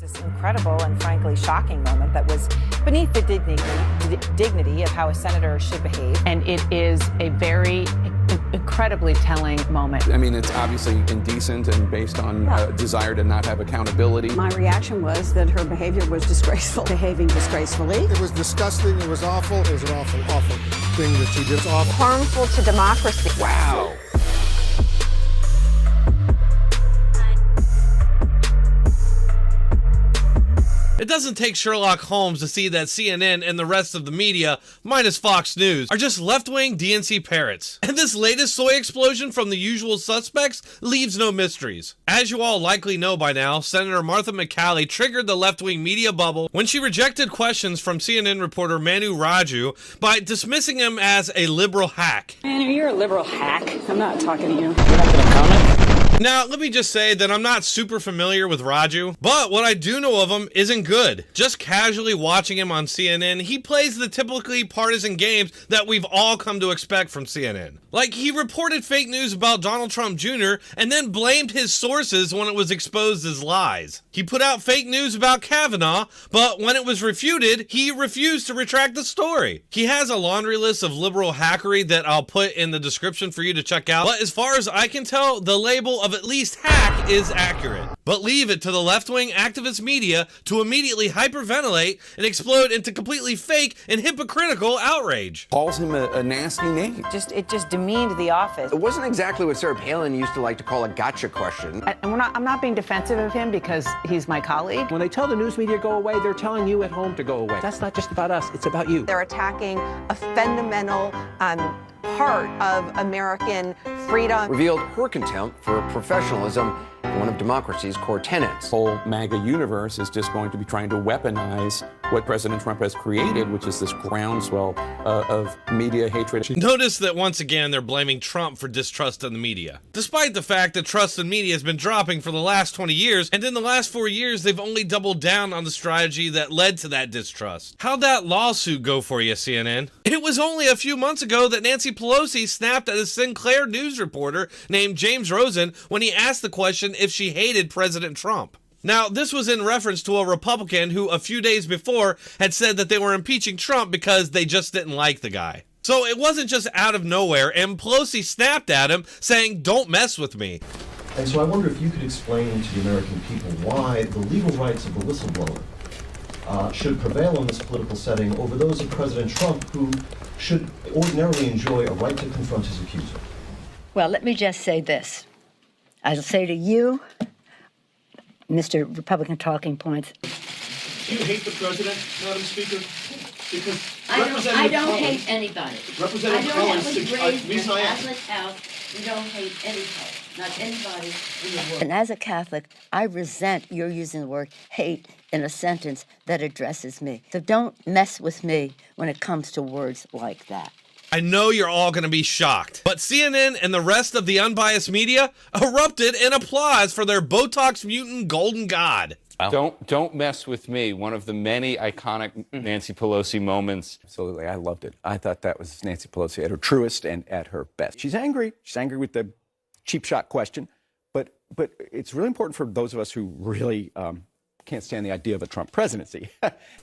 This incredible and frankly shocking moment that was beneath the dignity of how a senator should behave. And it is a very incredibly telling moment. I mean, it's obviously indecent and based on a desire to not have accountability. My reaction was that her behavior was disgraceful, behaving disgracefully. It was disgusting. It was awful. It was an awful, awful thing that she did. It's awful. Harmful to democracy. Wow. It doesn't take Sherlock Holmes to see that CNN and the rest of the media, minus Fox News, are just left-wing DNC parrots. And this latest soy explosion from the usual suspects leaves no mysteries. As you all likely know by now, Senator Martha McCalley triggered the left-wing media bubble when she rejected questions from CNN reporter Manu Raju by dismissing him as a liberal hack. Manu, you're a liberal hack. I'm not talking to you. You're not going to comment? Now, let me just say that I'm not super familiar with Raju, but what I do know of him isn't good. Just casually watching him on CNN, he plays the typically partisan games that we've all come to expect from CNN. Like, he reported fake news about Donald Trump Jr. and then blamed his sources when it was exposed as lies. He put out fake news about Kavanaugh, but when it was refuted, he refused to retract the story. He has a laundry list of liberal hackery that I'll put in the description for you to check out, but as far as I can tell, the label of at least hack is accurate. But leave it to the left-wing activist media to immediately hyperventilate and explode into completely fake and hypocritical outrage. Calls him a nasty name. It just demeaned the office. It wasn't exactly what Sarah Palin used to like to call a gotcha question. And I'm not being defensive of him because he's my colleague. When they tell the news media go away, they're telling you at home to go away. That's not just about us, it's about you. They're attacking a fundamental part of American freedom. Revealed her contempt for professionalism, one of democracy's core tenets. The whole MAGA universe is just going to be trying to weaponize what President Trump has created, which is this groundswell of media hatred. Notice that once again they're blaming Trump for distrust in the media, despite the fact that trust in media has been dropping for the last 20 years, and in the last 4 years they've only doubled down on the strategy that led to that distrust. How'd that lawsuit go for you, CNN? It was only a few months ago that Nancy Pelosi snapped at a Sinclair News reporter named James Rosen when he asked the question if she hated President Trump. Now, this was in reference to a Republican who a few days before had said that they were impeaching Trump because they just didn't like the guy. So it wasn't just out of nowhere, and Pelosi snapped at him saying, "Don't mess with me." And so I wonder if you could explain to the American people why the legal rights of the whistleblower should prevail in this political setting over those of President Trump, who should ordinarily enjoy a right to confront his accuser. Well, let me just say this. I'll say to you, Mr. Republican Talking Points. Do you hate the president, Madam Speaker? Because I don't hate anybody. Representative Collins suggests, in a Catholic house, you don't hate anybody, not anybody in the world. And as a Catholic, I resent your using the word hate in a sentence that addresses me. So don't mess with me when it comes to words like that. I know you're all going to be shocked, but CNN and the rest of the unbiased media erupted in applause for their Botox mutant golden god. Don't mess with me. One of the many iconic Nancy Pelosi moments. Absolutely, I loved it. I thought that was Nancy Pelosi at her truest and at her best. She's angry. She's angry with the cheap shot question, but it's really important for those of us who really can't stand the idea of a Trump presidency.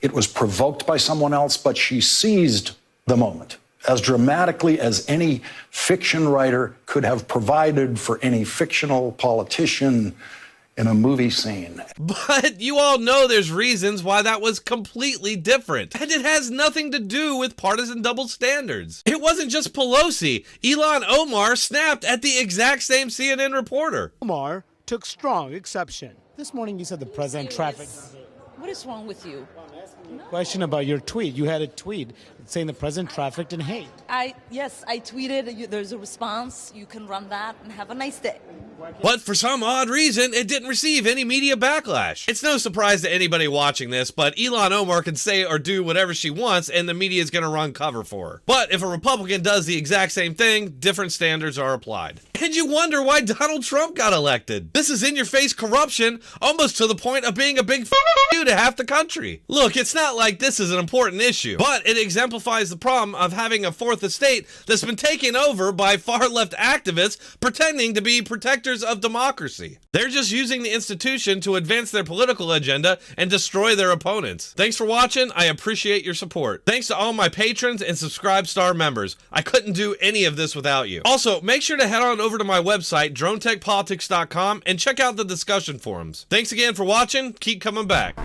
It was provoked by someone else, but she seized the moment as dramatically as any fiction writer could have provided for any fictional politician in a movie scene. But you all know there's reasons why that was completely different. And it has nothing to do with partisan double standards. It wasn't just Pelosi. Ilhan Omar snapped at the exact same CNN reporter. Omar took strong exception. This morning you said the president trafficked. What is wrong with you? Question about your tweet. You had a tweet saying the president trafficked in hate. Yes, I tweeted. There's a response. You can run that and have a nice day. But for some odd reason, it didn't receive any media backlash. It's no surprise to anybody watching this, but Ilhan Omar can say or do whatever she wants and the media is going to run cover for her. But if a Republican does the exact same thing, different standards are applied. And you wonder why Donald Trump got elected. This is in-your-face corruption, almost to the point of being a big you to half the country. Look, it's not like this is an important issue, but it exemplifies the problem of having a fourth estate that's been taken over by far-left activists pretending to be protectors protectors of democracy. They're just using the institution to advance their political agenda and destroy their opponents. Thanks for watching. I appreciate your support. Thanks to all my patrons and Subscribe Star members. I couldn't do any of this without you. Also, make sure to head on over to my website, DronetekPolitics.com, and check out the discussion forums. Thanks again for watching. Keep coming back.